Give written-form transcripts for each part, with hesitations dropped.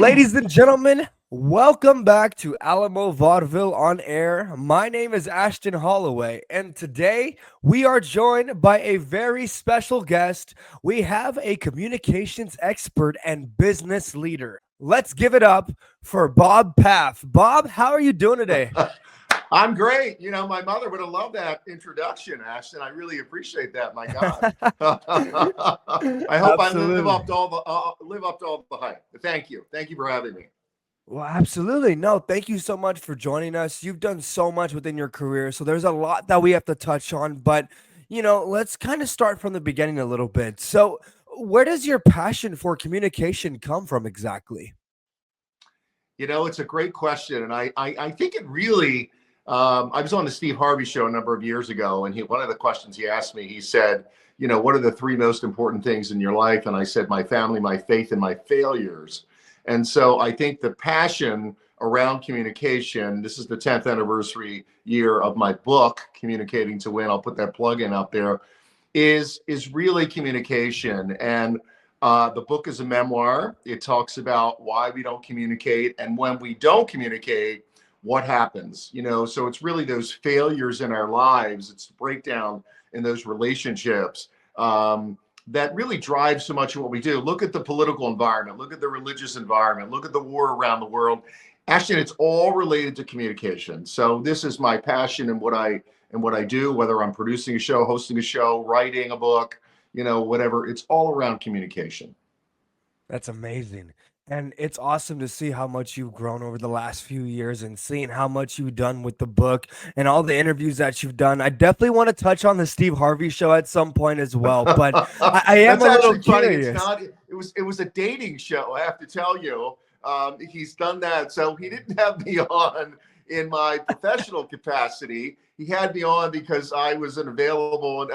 Ladies and gentlemen, welcome back to Alamo Vaudeville on air. My name is Ashton Holloway, and today we are joined by a very special guest. We have a communications expert and business leader. Let's give it up for Bob Paff. Bob, how are you doing today? I'm great. My mother would have loved that introduction, Ashton. I really appreciate that. My God. I hope I live Absolutely. up to all the hype. Thank you. Thank you for having me. Well, absolutely. No, thank you so much for joining us. You've done so much within your career, so there's a lot that we have to touch on, but let's kind of start from the beginning a little bit. So, where does your passion for communication come from exactly? It's a great question, and I think it really. I was on the Steve Harvey show a number of years ago, and one of the questions he asked me, he said, what are the three most important things in your life? And I said, my family, my faith, and my failures. And so I think the passion around communication, this is the 10th anniversary year of my book, Communicating to Win. I'll put that plug in out there, is really communication. And the book is a memoir. It talks about why we don't communicate, and when we don't communicate, what happens. So it's really those failures in our lives, it's the breakdown in those relationships that really drive so much of what we do. Look at the political environment, look at the religious environment, look at the war around the world. Actually, it's all related to communication. So this is my passion and what I do, whether I'm producing a show, hosting a show, writing a book, whatever. It's all around communication. That's amazing. And it's awesome to see how much you've grown over the last few years and seeing how much you've done with the book and all the interviews that you've done. I definitely want to touch on the Steve Harvey show at some point as well, but I am That's a little actually funny. It's curious. not. It was a dating show. I have to tell you, he's done that. So he didn't have me on in my professional capacity. He had me on because I was an available and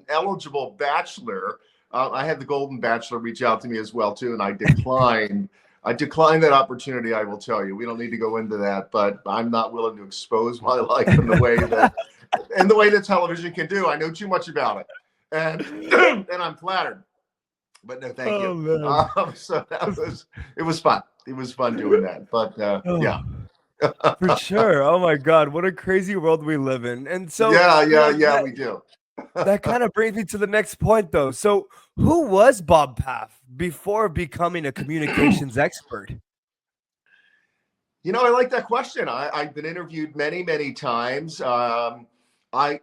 eligible bachelor. I had the Golden Bachelor reach out to me as well too, and I declined. I declined that opportunity. I will tell you. We don't need to go into that, but I'm not willing to expose my life in the way that television can do. I know too much about it, and and I'm flattered. But no, thank Oh you. man. So it was fun. It was fun doing that. But Oh, yeah. for sure. Oh my God, what a crazy world we live in. And so, Yeah, we do. that kind of brings me to the next point though. So, who was Bob Paff before becoming a communications expert? I like that question. I've been interviewed many, many times. I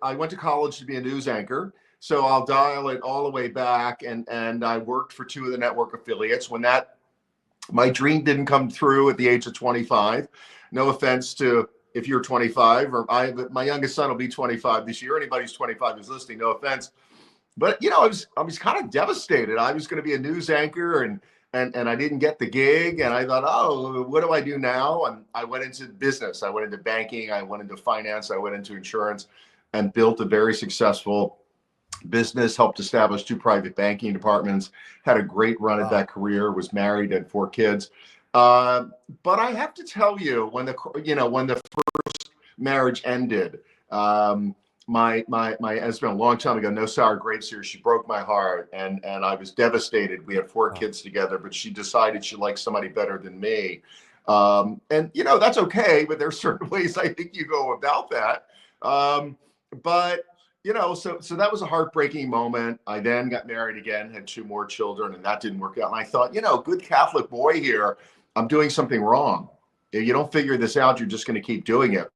went to college to be a news anchor, so I'll dial it all the way back. And I worked for two of the network affiliates. When my dream didn't come through at the age of 25. No offense to if you're 25, or my youngest son will be 25 this year. Anybody who's 25 who's listening, no offense. But I was kind of devastated. I was going to be a news anchor, and I didn't get the gig, and I thought, oh, what do I do now? And I went into business. I went into banking. I went into finance. I went into insurance, and built a very successful business. Helped establish two private banking departments. Had a great run at Wow. that career. Was married, had four kids. But I have to tell you, when the first marriage ended, it's been a long time ago, no sour grapes here. She broke my heart, and I was devastated. We had four Wow. kids together, but she decided she liked somebody better than me. And that's okay, but there's certain ways I think you go about that. But so that was a heartbreaking moment. I then got married again, had two more children, and that didn't work out. And I thought, good Catholic boy here, I'm doing something wrong. If you don't figure this out, you're just going to keep doing it.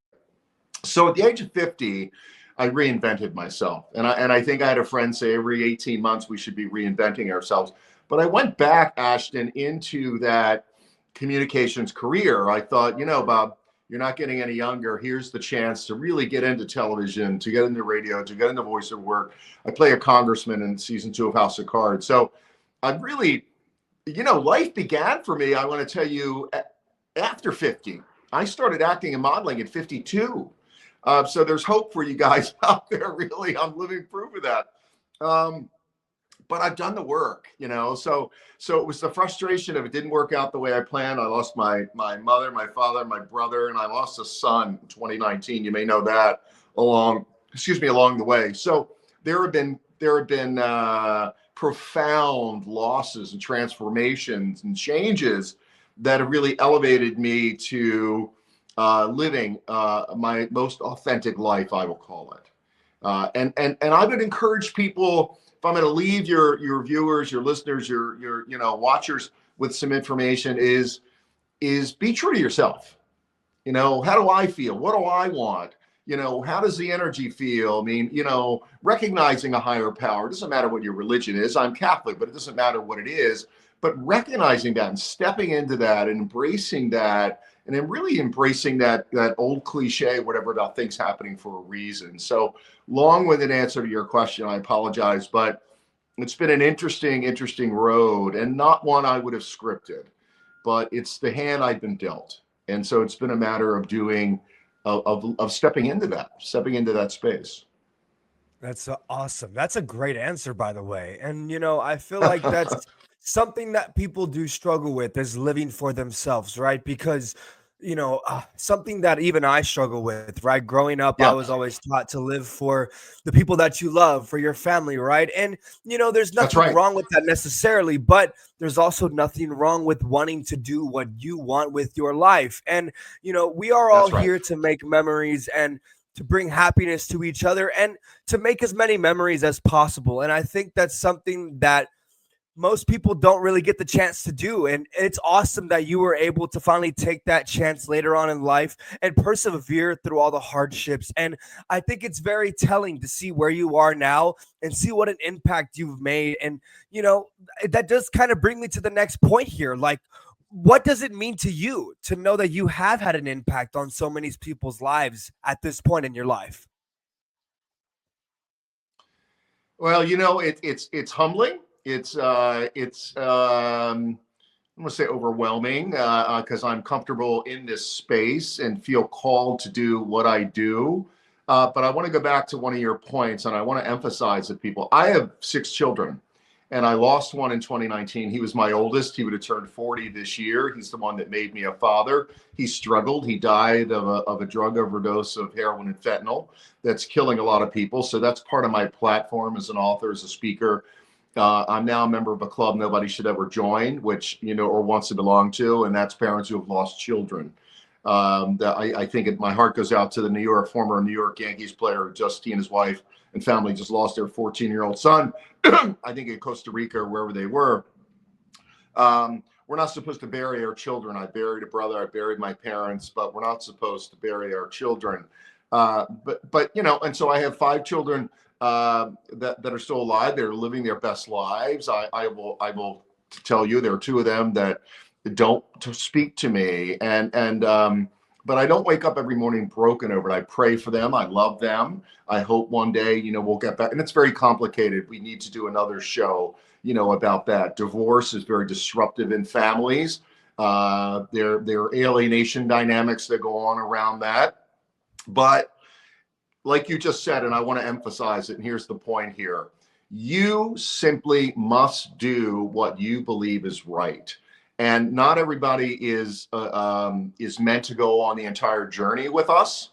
So at the age of 50, I reinvented myself. And I think I had a friend say every 18 months we should be reinventing ourselves. But I went back, Ashton, into that communications career. I thought, Bob, you're not getting any younger. Here's the chance to really get into television, to get into radio, to get into voiceover work. I play a congressman in season 2 of House of Cards. So I really, life began for me, I want to tell you, after 50. I started acting and modeling at 52. So there's hope for you guys out there, really. I'm living proof of that. But I've done the work, So it was the frustration of it didn't work out the way I planned. I lost my mother, my father, my brother, and I lost a son in 2019. You may know that along the way. So there have been profound losses and transformations and changes that have really elevated me to living my most authentic life, I will call it. And I would encourage people, if I'm going to leave your viewers, your listeners, your watchers with some information, is be true to yourself. How do I feel? What do I want? How does the energy feel? I mean, recognizing a higher power. It doesn't matter what your religion is. I'm Catholic, but it doesn't matter what it is. But recognizing that and stepping into that and embracing that, and then really embracing that old cliche, whatever, about things happening for a reason. So, long-winded answer to your question. I apologize, but it's been an interesting road, and not one I would have scripted, but it's the hand I've been dealt. And so it's been a matter of doing, of stepping into that space. That's awesome. That's a great answer, by the way. And, I feel like that's something that people do struggle with, is living for themselves, right? Because, something that even I struggle with, right? Growing up, I Yeah, was always taught to live for the people that you love, for your family, right? And, there's that's nothing right. wrong with that necessarily, but there's also nothing wrong with wanting to do what you want with your life. And, we are all That's right. here to make memories and to bring happiness to each other and to make as many memories as possible. And I think that's something that most people don't really get the chance to do. And it's awesome that you were able to finally take that chance later on in life and persevere through all the hardships. And I think it's very telling to see where you are now and see what an impact you've made. And, that does kind of bring me to the next point here. Like, what does it mean to you to know that you have had an impact on so many people's lives at this point in your life? Well, it's humbling. It's I'm going to say overwhelming, because I'm comfortable in this space and feel called to do what I do. But I want to go back to one of your points, and I want to emphasize that people, I have 6 children, and I lost one in 2019. He was my oldest. He would have turned 40 this year. He's the one that made me a father. He struggled. He died of a drug overdose of heroin and fentanyl that's killing a lot of people. So that's part of my platform as an author, as a speaker. I'm now a member of a club nobody should ever join, which, or wants to belong to, and that's parents who have lost children. I think my heart goes out to the former New York Yankees player, he and his wife and family just lost their 14-year-old son, I think in Costa Rica or wherever they were. We're not supposed to bury our children. I buried a brother, I buried my parents, but we're not supposed to bury our children. And so I have 5 children that are still alive. They're living their best lives. I will tell you, there are 2 of them that don't speak to me, but I don't wake up every morning broken over it. I pray for them. I love them. I hope one day, we'll get back. And it's very complicated. We need to do another show, about that. Divorce is very disruptive in families. There are alienation dynamics that go on around that. But like you just said, and I want to emphasize it, and here's the point here. You simply must do what you believe is right. And not everybody is meant to go on the entire journey with us.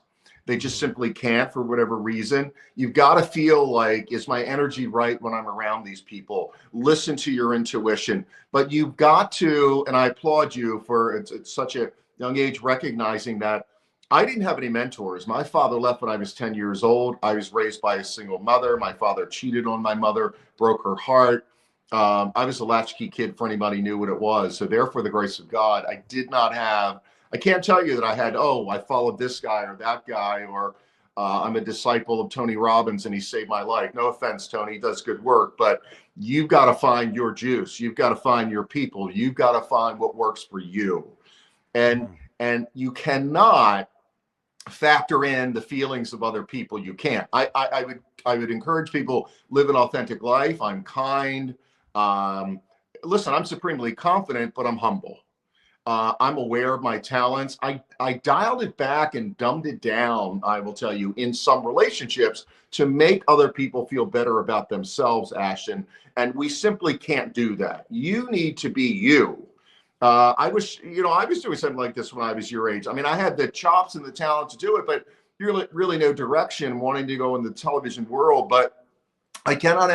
They just simply can't, for whatever reason. You've got to feel like, is my energy right when I'm around these people? Listen to your intuition. But you've got to, and I applaud you for it's such a young age, recognizing that I didn't have any mentors. My father left when I was 10 years old. I was raised by a single mother. My father cheated on my mother, broke her heart. I was a latchkey kid for anybody who knew what it was. So therefore, the grace of God, I can't tell you that I followed this guy or that guy, or I'm a disciple of Tony Robbins and he saved my life. No offense, Tony, he does good work, but you've got to find your juice. You've got to find your people. You've got to find what works for you. And you cannot factor in the feelings of other people. You can't. I would encourage people, live an authentic life. I'm kind. Listen, I'm supremely confident, but I'm humble. I'm aware of my talents. I dialed it back and dumbed it down, I will tell you, in some relationships to make other people feel better about themselves, Ashton. And we simply can't do that. You need to be you. I was doing something like this when I was your age. I mean, I had the chops and the talent to do it, but really no direction, wanting to go in the television world. But I cannot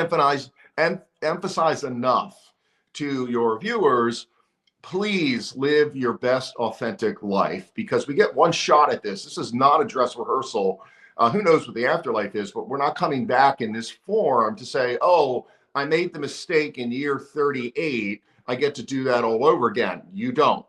emphasize enough to your viewers, please live your best authentic life, because we get one shot at this. This is not a dress rehearsal. Who knows what the afterlife is, but we're not coming back in this form to say, oh, I made the mistake in year 38. I get to do that all over again. You don't.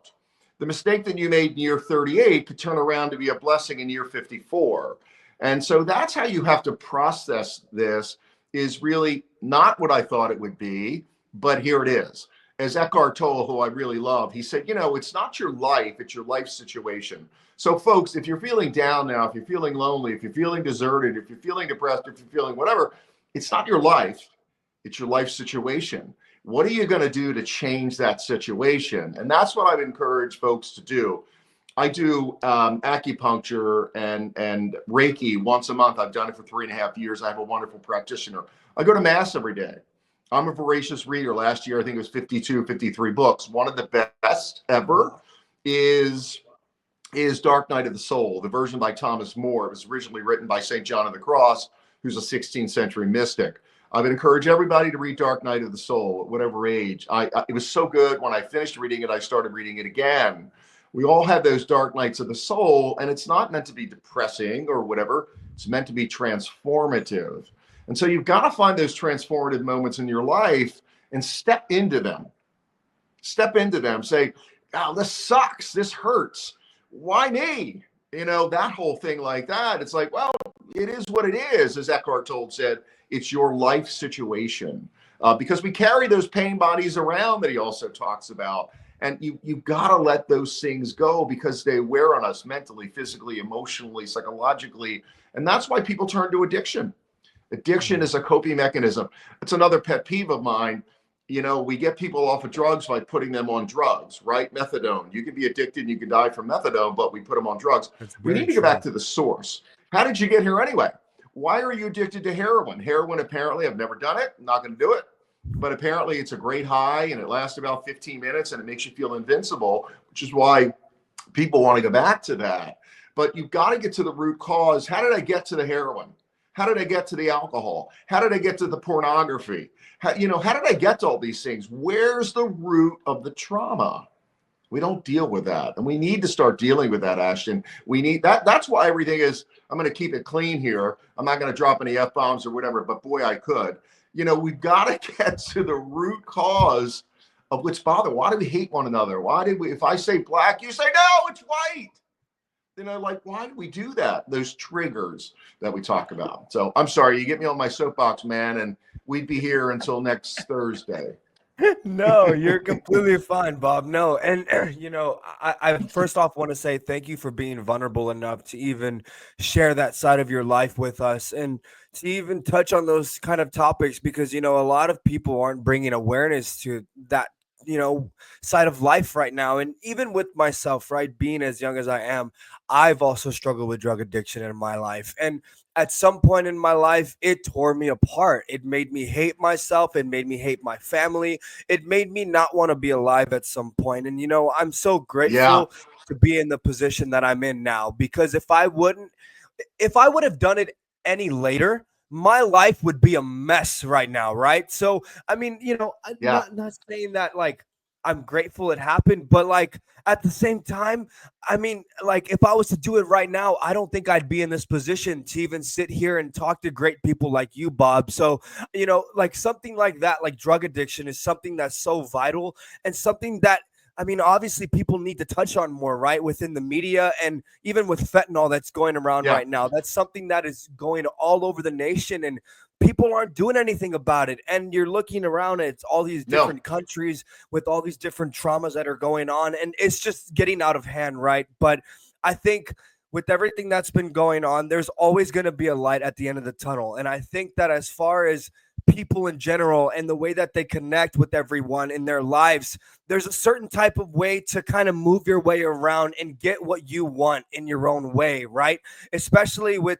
The mistake that you made in year 38 could turn around to be a blessing in year 54. And so that's how you have to process this, is really not what I thought it would be, but here it is. As Eckhart Tolle, who I really love, he said, it's not your life, it's your life situation. So folks, if you're feeling down now, if you're feeling lonely, if you're feeling deserted, if you're feeling depressed, if you're feeling whatever, it's not your life, it's your life situation. What are you going to do to change that situation? And that's what I've encouraged folks to do. I do acupuncture and Reiki once a month. I've done it for 3.5 years. I have a wonderful practitioner. I go to Mass every day. I'm a voracious reader. Last year, I think it was 52, 53 books. One of the best ever is Dark Night of the Soul, the version by Thomas More. It was originally written by St. John of the Cross, who's a 16th century mystic. I would encourage everybody to read Dark Night of the Soul at whatever age. It was so good. When I finished reading it, I started reading it again. We all have those dark nights of the soul, and it's not meant to be depressing or whatever. It's meant to be transformative. And so you've got to find those transformative moments in your life and step into them. Step into them. Say, oh, this sucks. This hurts. Why me? That whole thing like that. It's like, well, it is what it is, as Eckhart Tolle said. It's your life situation, because we carry those pain bodies around that he also talks about. And you've got to let those things go, because they wear on us mentally, physically, emotionally, psychologically. And that's why people turn to addiction. Addiction is a coping mechanism. It's another pet peeve of mine. We get people off of drugs by putting them on drugs, right? Methadone. You can be addicted and you can die from methadone, but we put them on drugs. We need to go back to the source. How did you get here anyway? Why are you addicted to heroin? Heroin, apparently, I've never done it. I'm not going to do it. But apparently it's a great high, and it lasts about 15 minutes, and it makes you feel invincible, which is why people want to go back to that. But you've got to get to the root cause. How did I get to the heroin? How did I get to the alcohol? How did I get to the pornography? How did I get to all these things? Where's the root of the trauma? We don't deal with that. And we need to start dealing with that, Ashton. We need that. That's why everything is, I'm going to keep it clean here. I'm not going to drop any F-bombs or whatever, but boy, I could. We've got to get to the root cause of what's bothering. Why do we hate one another? If I say black, you say, no, it's white. Why do we do that? Those triggers that we talk about. So I'm sorry, you get me on my soapbox, man, and we'd be here until next Thursday. No, you're completely fine, Bob. No, and I first off want to say thank you for being vulnerable enough to even share that side of your life with us, and to even touch on those kind of topics, because a lot of people aren't bringing awareness to that side of life right now. And even with myself, right, being as young as I am, I've also struggled with drug addiction in my life. And at some point in my life, it tore me apart. It made me hate myself. It made me hate my family. It made me not want to be alive at some point. And, I'm so grateful to be in the position that I'm in now, because if I would have done it any later, my life would be a mess right now, right? So, I mean, not saying that I'm grateful it happened, but at the same time, I mean, if I was to do it right now, I don't think I'd be in this position to even sit here and talk to great people like you, Bob. So, something like that, like drug addiction, is something that's so vital, and something that, I mean, obviously people need to touch on more, right? Within the media, and even with fentanyl that's going around right now. That's something that is going all over the nation, and people aren't doing anything about it. And you're looking around at all these different countries with all these different traumas that are going on, and it's just getting out of hand, right? But I think with everything that's been going on, there's always going to be a light at the end of the tunnel. And I think that as far as people in general and the way that they connect with everyone in their lives, there's a certain type of way to kind of move your way around and get what you want in your own way, right? Especially with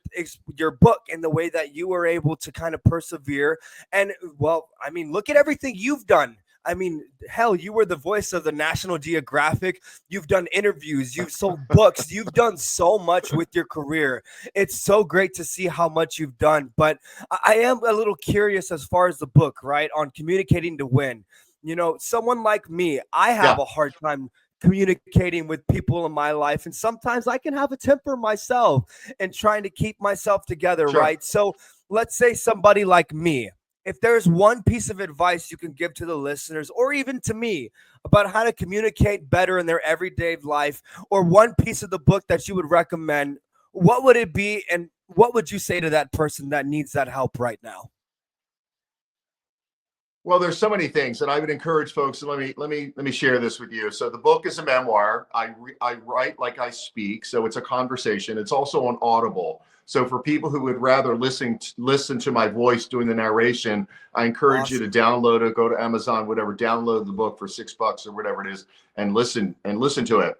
your book and the way that you were able to kind of persevere. And well, I mean, look at everything you've done. I mean, hell, you were the voice of the National Geographic. You've done interviews, you've sold books, you've done so much with your career. It's so great to see how much you've done. But I am a little curious as far as the book, right, on communicating to win. Someone like me, I have Yeah, a hard time communicating with people in my life. And sometimes I can have a temper myself and trying to keep myself together, sure. right? So let's say somebody like me, if there's one piece of advice you can give to the listeners or even to me about how to communicate better in their everyday life, or one piece of the book that you would recommend, what would it be? And what would you say to that person that needs that help right now? Well, there's so many things, and I would encourage folks. And let me share this with you. So the book is a memoir. I write like I speak, so it's a conversation. It's also on Audible. So for people who would rather listen to my voice doing the narration, I encourage you to Awesome. download it. Go to Amazon, whatever. Download the book for $6 or whatever it is, and listen to it.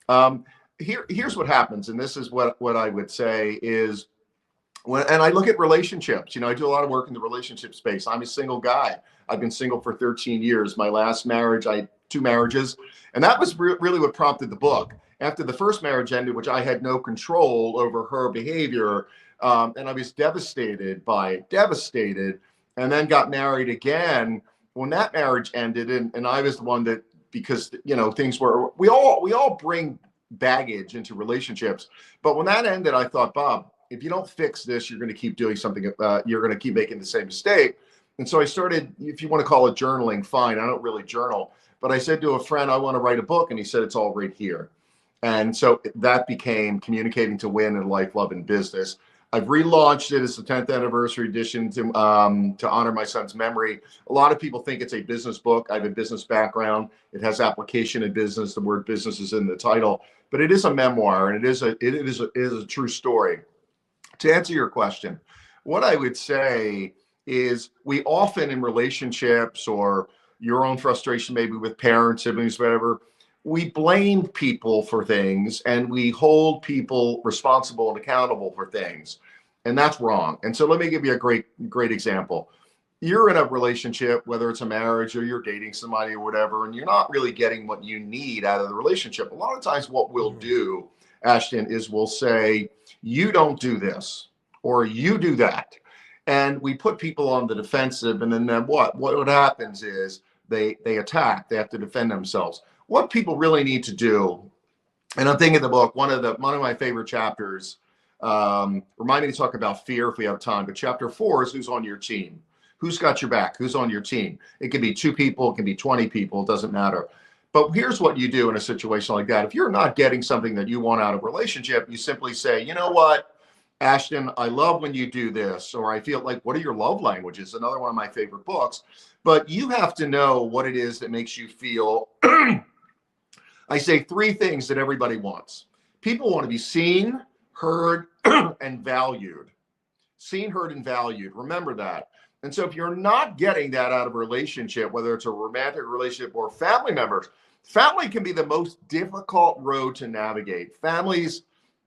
Um, here's what happens, and this is what I would say is and I look at relationships. I do a lot of work in the relationship space. I'm a single guy. I've been single for 13 years. My last marriage, I had 2 marriages, and that was really what prompted the book. After the first marriage ended, which I had no control over her behavior, and I was devastated, and then got married again. When that marriage ended, and I was the one that, because things were, we all bring baggage into relationships. But when that ended, I thought, Bob, if you don't fix this, you're going to keep doing something. You're going to keep making the same mistake. And so I started, if you want to call it journaling, fine. I don't really journal, but I said to a friend, I want to write a book. And he said, it's all right here. And so that became Communicating to Win in Life, Love, and Business. I've relaunched it as the 10th anniversary edition to honor my son's memory. A lot of people think it's a business book. I have a business background. It has application in business. The word business is in the title, but it is a memoir, and it is a true story. To answer your question, what I would say is, we often in relationships, or your own frustration maybe with parents, siblings, whatever, we blame people for things and we hold people responsible and accountable for things. And that's wrong. And so let me give you a great example. You're in a relationship, whether it's a marriage or you're dating somebody or whatever, and you're not really getting what you need out of the relationship. A lot of times what we'll Mhm. do, Ashton, is we'll say, you don't do this or you do that. And we put people on the defensive, and then what happens is they attack, they have to defend themselves. What people really need to do, and I'm thinking the book, one of my favorite chapters, remind me to talk about fear if we have time, but chapter 4 is who's on your team. Who's got your back? Who's on your team? It can be 2 people, it can be 20 people, it doesn't matter. But here's what you do in a situation like that. If you're not getting something that you want out of a relationship, you simply say, you know what, Ashton, I love when you do this, or I feel like, what are your love languages? Another one of my favorite books. But you have to know what it is that makes you feel. I say 3 things that everybody wants. People want to be seen, heard, and valued. Seen, heard, and valued. Remember that. And so if you're not getting that out of a relationship, whether it's a romantic relationship or family members, family can be the most difficult road to navigate. Families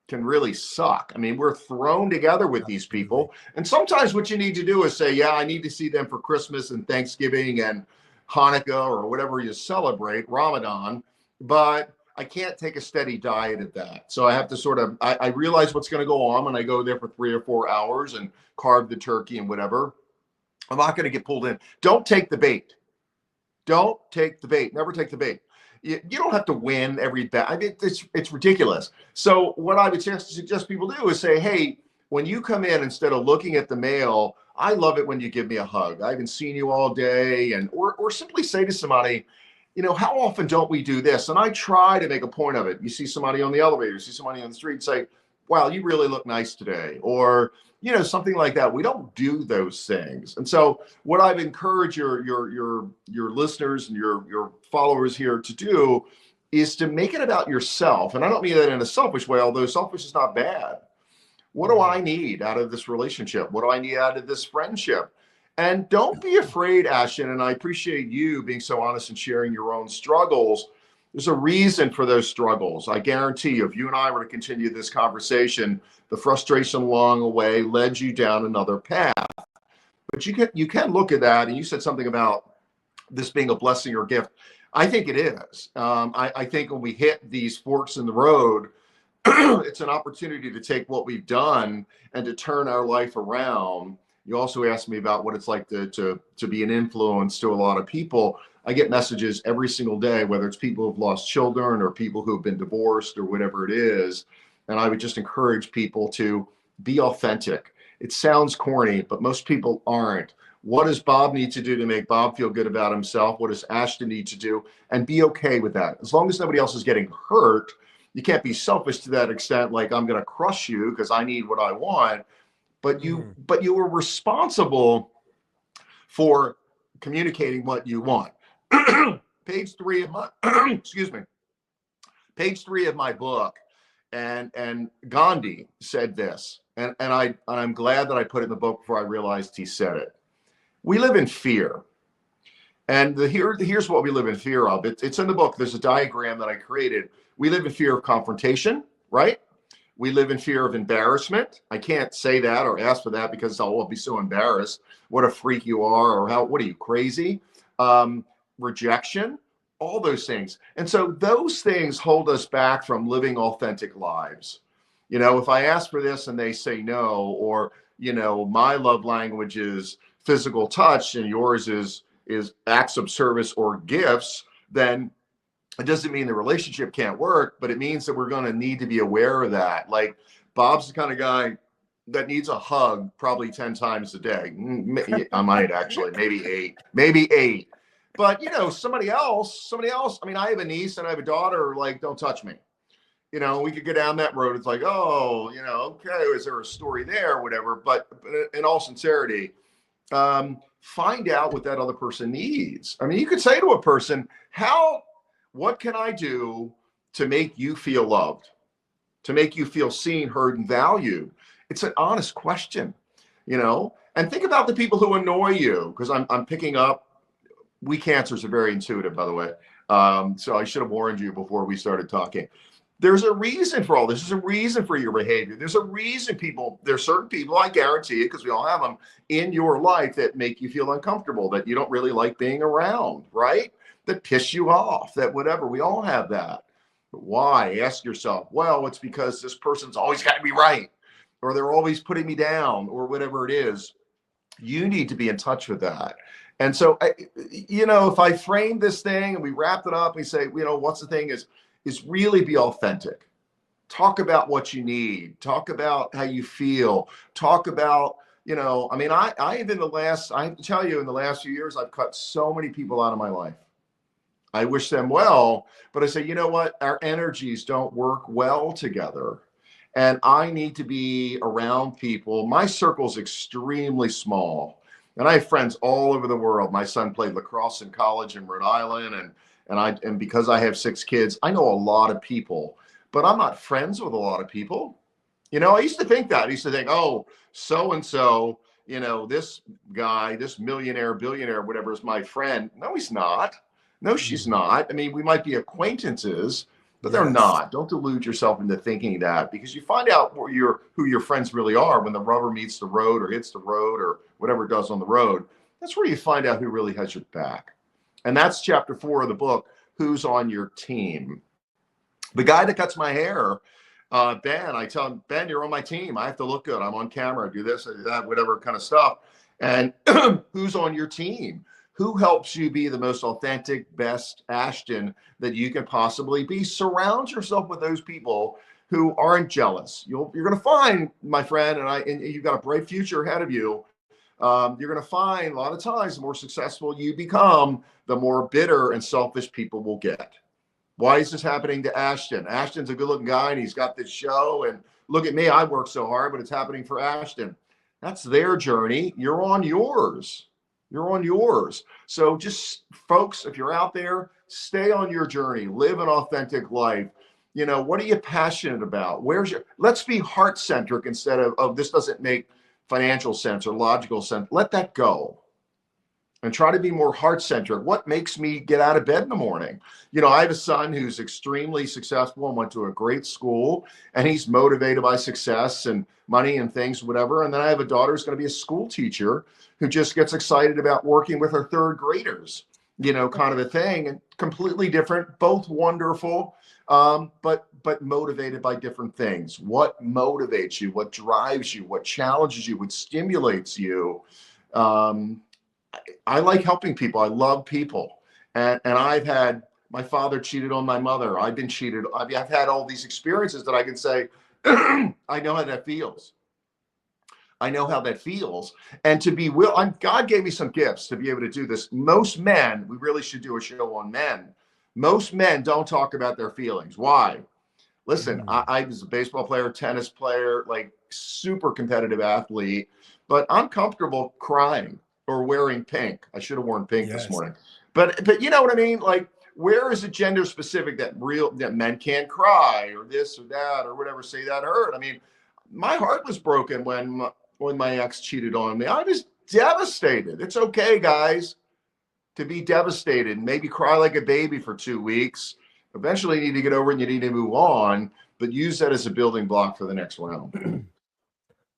can really suck. I mean, we're thrown together with these Absolutely. people. And sometimes what you need to do is say, yeah, I need to see them for Christmas and Thanksgiving and Hanukkah or whatever you celebrate, Ramadan, but I can't take a steady diet of that. So I have to I realize what's going to go on when I go there for 3 or 4 hours and carve the turkey and whatever. I'm not going to get pulled in. Don't take the bait. Don't take the bait. Never take the bait. You don't have to win every bet. I mean, it's ridiculous. So what I would suggest people do is say, hey, when you come in, instead of looking at the mail, I love it when you give me a hug. I haven't seen you all day, and or simply say to somebody, how often don't we do this? And I try to make a point of it. You see somebody on the elevator, you see somebody on the street, say, wow, you really look nice today, or something like that. We don't do those things. And so what I've encouraged your listeners and your followers here to do is to make it about yourself. And I don't mean that in a selfish way, although selfish is not bad. What do Mhm. I need out of this relationship? What do I need out of this friendship? And don't be afraid, Ashton. And I appreciate you being so honest and sharing your own struggles. There's a reason for those struggles. I guarantee you, if you and I were to continue this conversation, the frustration along the way led you down another path. But you can look at that, and you said something about this being a blessing or gift. I think it is. I think when we hit these forks in the road, it's an opportunity to take what we've done and to turn our life around. You also asked me about what it's like to be an influence to a lot of people. I get messages every single day, whether it's people who've lost children or people who've been divorced or whatever it is. And I would just encourage people to be authentic. It sounds corny, but most people aren't. What does Bob need to do to make Bob feel good about himself? What does Ashton need to do? And be okay with that. As long as nobody else is getting hurt, you can't be selfish to that extent, like I'm going to crush you because I need what I want. But you were responsible for communicating what you want. Page 3 of my excuse me. Page 3 of my book, and Gandhi said this, and I'm glad that I put it in the book before I realized he said it. We live in fear. And here's what we live in fear of. It's in the book. There's a diagram that I created. We live in fear of confrontation, right? We live in fear of embarrassment. I can't say that or ask for that because I'll be so embarrassed. What a freak you are, or what are you, crazy? Rejection, all those things. And so those things hold us back from living authentic lives. If I ask for this and they say no, or, my love language is physical touch and yours is acts of service or gifts, then it doesn't mean the relationship can't work, but it means that we're going to need to be aware of that. Like Bob's the kind of guy that needs a hug probably 10 times a day. I might actually, maybe eight. But somebody else, I mean, I have a niece and I have a daughter, like, don't touch me. We could go down that road. It's like, oh, okay, is there a story there or whatever? But in all sincerity, find out what that other person needs. I mean, you could say to a person, what can I do to make you feel loved, to make you feel seen, heard, and valued? It's an honest question, and think about the people who annoy you, because I'm picking up, we cancers are very intuitive, by the way. So I should have warned you before we started talking. There's a reason for all this. There's a reason for your behavior. There's a reason there's certain people, I guarantee it, because we all have them in your life that make you feel uncomfortable, that you don't really like being around, right? That piss you off, that whatever. We all have that. But why? Ask yourself, well, it's because this person's always got to be right, or they're always putting me down, or whatever it is. You need to be in touch with that. And so, if I frame this thing and we wrap it up, we say, what's the thing is really be authentic. Talk about what you need. Talk about how you feel. Talk about, I mean, I have to tell you, in the last few years, I've cut so many people out of my life. I wish them well, but I say, you know what? Our energies don't work well together. And I need to be around people. My circle's extremely small. And I have friends all over the world. My son played lacrosse in college in Rhode Island. And because I have 6 kids, I know a lot of people, but I'm not friends with a lot of people. I used to think that. I used to think, oh, so-and-so, this guy, this millionaire, billionaire, whatever, is my friend. No, he's not. No, she's not. I mean, we might be acquaintances, but they're not. Don't delude yourself into thinking that, because you find out who your friends really are when the rubber meets the road or hits the road or whatever it does on the road. That's where you find out who really has your back. And that's chapter 4 of the book, Who's on Your Team. The guy that cuts my hair, Ben, I tell him, Ben, you're on my team. I have to look good. I'm on camera. I do this, I do that, whatever kind of stuff. And who's on your team? Who helps you be the most authentic, best Ashton that you can possibly be? Surround yourself with those people who aren't jealous. You're going to find, my friend, and you've got a bright future ahead of you. You're going to find a lot of times the more successful you become, the more bitter and selfish people will get. Why is this happening to Ashton? Ashton's a good looking guy and he's got this show, and look at me, I work so hard, but it's happening for Ashton. That's their journey. You're on yours. You're on yours. So just, folks, if you're out there, stay on your journey, live an authentic life. What are you passionate about? Let's be heart-centric instead of this doesn't make financial sense or logical sense. Let that go and try to be more heart-centric. What makes me get out of bed in the morning? I have a son who's extremely successful and went to a great school, and he's motivated by success and money and things, whatever. And then I have a daughter who's going to be a school teacher who just gets excited about working with her 3rd graders, kind of a thing, and completely different, both wonderful, but motivated by different things. What motivates you? What drives you? What challenges you? What stimulates you? I like helping people. I love people. And I've had my father cheated on my mother. I've been cheated. I've had all these experiences that I can say, I know how that feels. I know how that feels. And to be God gave me some gifts to be able to do this. Most men, we really should do a show on men. Most men don't talk about their feelings. Why? Listen, Mm. I was a baseball player, tennis player, like super competitive athlete, but I'm comfortable crying or wearing pink. I should have worn pink this Yes. morning. But you know what I mean? Like, where is it gender specific that men can't cry or this or that or whatever, say that hurt? I mean, my heart was broken when my ex cheated on me. I was devastated. It's okay, guys, to be devastated and maybe cry like a baby for 2 weeks. Eventually, you need to get over it and you need to move on, but use that as a building block for the next round.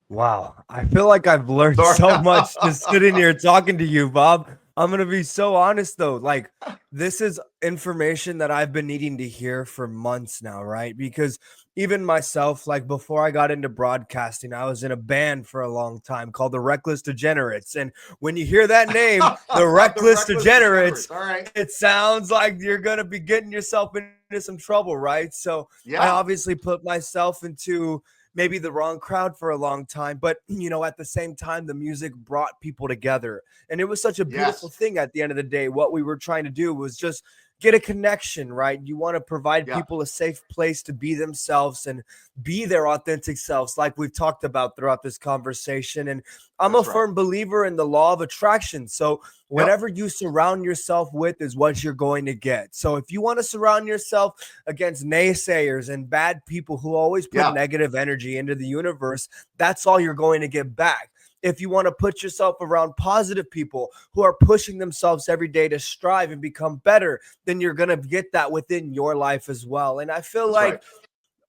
Wow. I feel like I've learned Sorry. so much just sitting here talking to you, Bob. I'm going to be so honest though. Like, this is information that I've been needing to hear for months now, right? Because even myself, like before I got into broadcasting, I was in a band for a long time called the Reckless Degenerates. And when you hear that name, the The Reckless reckless Degenerates, degenerates. All right. it sounds like you're going to be getting yourself into some trouble, right? So I Yeah. obviously put myself into maybe the wrong crowd for a long time, but at the same time the music brought people together, and it was such a beautiful Yes. thing. At the end of the day, what we were trying to do was just get a connection, right? You want to provide Yeah. people a safe place to be themselves and be their authentic selves, like we've talked about throughout this conversation. And I'm a That's right. firm believer in the law of attraction. So Yep. whatever you surround yourself with is what you're going to get. So if you want to surround yourself against naysayers and bad people who always put Yeah. negative energy into the universe, that's all you're going to get back. If you want to put yourself around positive people who are pushing themselves every day to strive and become better, then you're going to get that within your life as well. And I feel That's like right.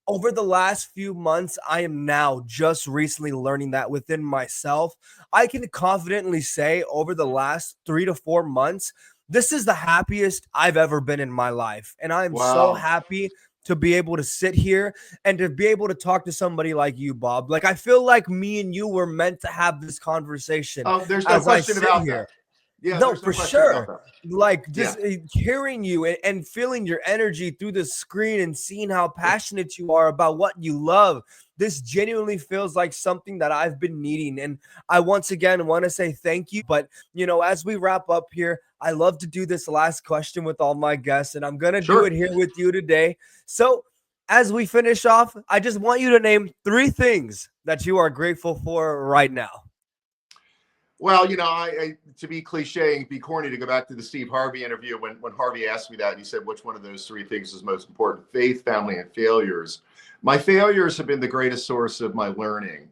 over the last few months, I am now just recently learning that within myself. I can confidently say over the last 3 to 4 months, this is the happiest I've ever been in my life. And I am so Wow. happy to be able to sit here and to be able to talk to somebody like you, Bob. Like, I feel like me and you were meant to have this conversation Oh, there's no as I question sit about that. here. Yeah, No, there's no for question about sure. that. Like, Yeah. just hearing you and feeling your energy through the screen and seeing how passionate you are about what you love. This genuinely feels like something that I've been needing. And I once again want to say thank you. But, as we wrap up here, I love to do this last question with all my guests, and I'm going to do it Sure. here with you today. So, as we finish off, I just want you to name 3 things that you are grateful for right now. Well, to be cliche and be corny, to go back to the Steve Harvey interview, when Harvey asked me that, and he said, which one of those 3 things is most important? Faith, family, and failures. My failures have been the greatest source of my learning.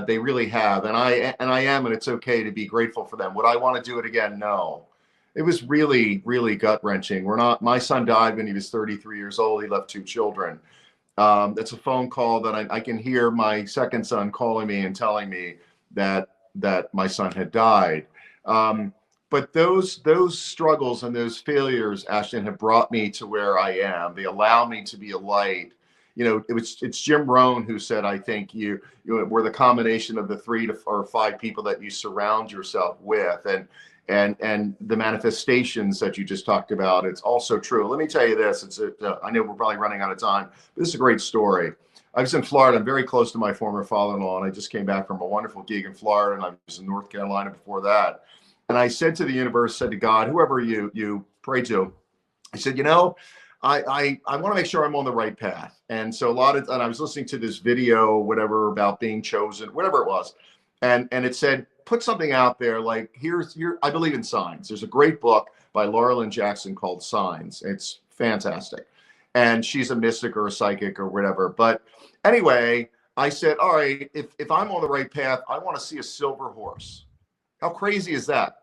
They really have, and I am, and it's okay to be grateful for them. Would I want to do it again? No. It was really, really gut wrenching. We're not. My son died when he was 33 years old. He left 2 children. That's a phone call that I can hear my second son calling me and telling me that my son had died. But those struggles and those failures, Ashton, have brought me to where I am. They allow me to be a light. It's Jim Rohn who said, I think you were the combination of the 3 or 5 people that you surround yourself with, and the manifestations that you just talked about. It's also true. Let me tell you this. I know we're probably running out of time, but this is a great story. I was in Florida. I'm very close to my former father-in-law, and I just came back from a wonderful gig in Florida, and I was in North Carolina before that. And I said to the universe, said to God, whoever you pray to, I said, I want to make sure I'm on the right path. And so and I was listening to this video, whatever, about being chosen, whatever it was. And it said, put something out there. Like, I believe in signs. There's a great book by Laura Lynn Jackson called Signs. It's fantastic. And she's a mystic or a psychic or whatever. But anyway, I said, all right, if I'm on the right path, I want to see a silver horse. How crazy is that?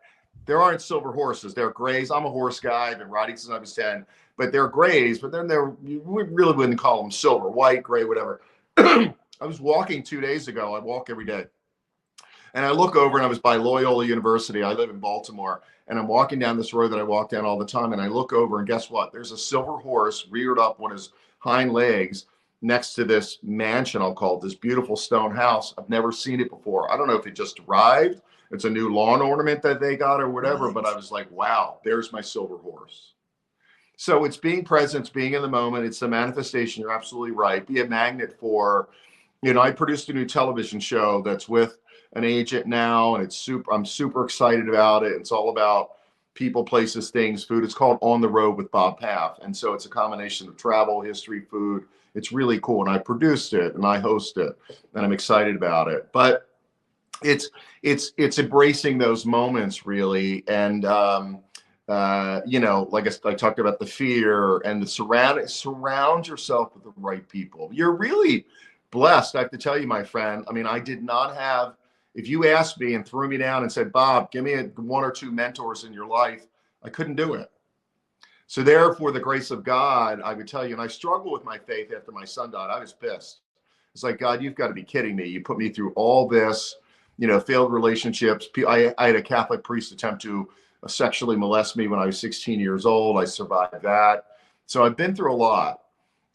There aren't silver horses. They're grays. I'm a horse guy. I've been riding since I was 10, but they're grays. But then you really wouldn't call them silver, white, gray, whatever. I was walking 2 days ago. I walk every day. And I look over, and I was by Loyola University. I live in Baltimore. And I'm walking down this road that I walk down all the time. And I look over, and guess what? There's a silver horse reared up on his hind legs next to this mansion, I'll call it, this beautiful stone house. I've never seen it before. I don't know if it just arrived. it's a new lawn ornament that they got or whatever. Right. But I was like, wow, there's my silver horse. So it's being present, it's being in the moment, it's the manifestation. You're absolutely right. Be a magnet for, I produced a new television show that's with an agent now, and I'm super excited about it. It's all about people, places, things, food. It's called On the Road with Bob Paff. And so it's a combination of travel, history, food. It's really cool. And I produced it and I host it, and I'm excited about it. But it's embracing those moments really. And like I talked about the fear and the surround yourself with the right people. You're really blessed. I have to tell you, my friend, I mean, I did not have, if you asked me and threw me down and said, Bob, give me one or two mentors in your life, I couldn't do it. So therefore, the grace of God, I would tell you, and I struggled with my faith after my son died. I was pissed. It's like, God, you've got to be kidding me. You put me through all this, failed relationships. I had a Catholic priest attempt to sexually molest me when I was 16 years old. I survived that. So I've been through a lot,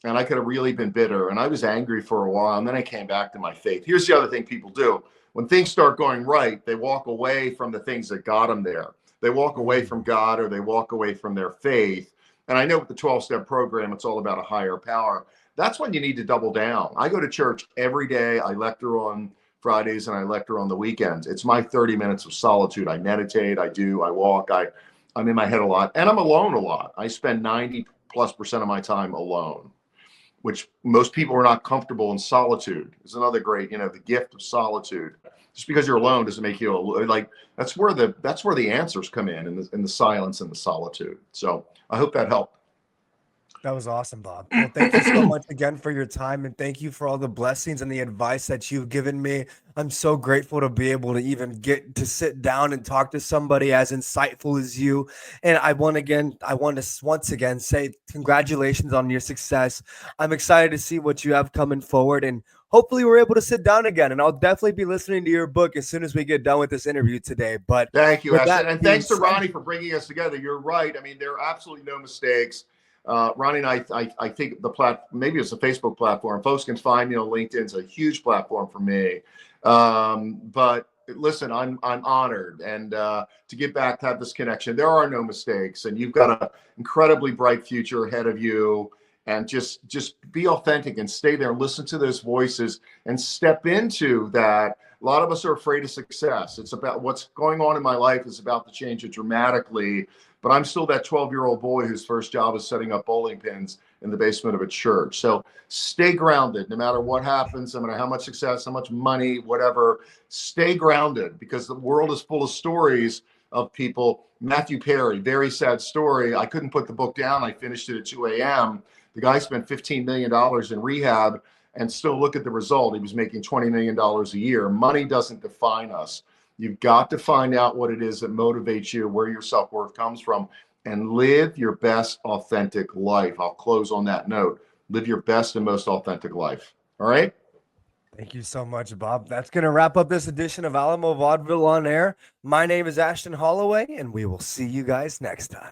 and I could have really been bitter, and I was angry for a while, and then I came back to my faith. Here's the other thing people do. When things start going right, they walk away from the things that got them there. They walk away from God, or they walk away from their faith. And I know with the 12-step program, it's all about a higher power. That's when you need to double down. I go to church every day. I lecture on Fridays and I lecture on the weekends. It's my 30 minutes of solitude. I meditate, I walk, I'm in my head a lot, and I'm alone a lot. I spend 90+% of my time alone, which most people are not comfortable in. Solitude is another great, the gift of solitude. Just because you're alone doesn't make you like, that's where the answers come in the silence and the solitude. So I hope that helped. That was awesome, Bob. Well, thank you so much again for your time, and thank you for all the blessings and the advice that you've given me. I'm so grateful to be able to even get to sit down and talk to somebody as insightful as you. And I want to once again say congratulations on your success. I'm excited to see what you have coming forward, and hopefully we're able to sit down again. And I'll definitely be listening to your book as soon as we get done with this interview today. But thank you, with Ashton, that and being thanks to said, Ronnie for bringing us together. You're right. I mean, there are absolutely no mistakes. Ronnie and I think maybe it's a Facebook platform. Folks can find me on LinkedIn. It's a huge platform for me. But listen, I'm honored, and to get back to have this connection. There are no mistakes, and you've got an incredibly bright future ahead of you. And just be authentic and stay there and listen to those voices and step into that. A lot of us are afraid of success. It's about what's going on in my life is about to change it dramatically. But I'm still that 12-year-old boy whose first job is setting up bowling pins in the basement of a church. So stay grounded no matter what happens, no matter how much success, how much money, whatever. Stay grounded, because the world is full of stories of people. Matthew Perry, very sad story. I couldn't put the book down. I finished it at 2 a.m. The guy spent $15 million in rehab, and still look at the result. He was making $20 million a year. Money doesn't define us. You've got to find out what it is that motivates you, where your self-worth comes from, and live your best authentic life. I'll close on that note. Live your best and most authentic life. All right? thank you so much, Bob. That's going to wrap up this edition of Alamo Vaudeville on Air. My name is Ashton Holloway, and we will see you guys next time.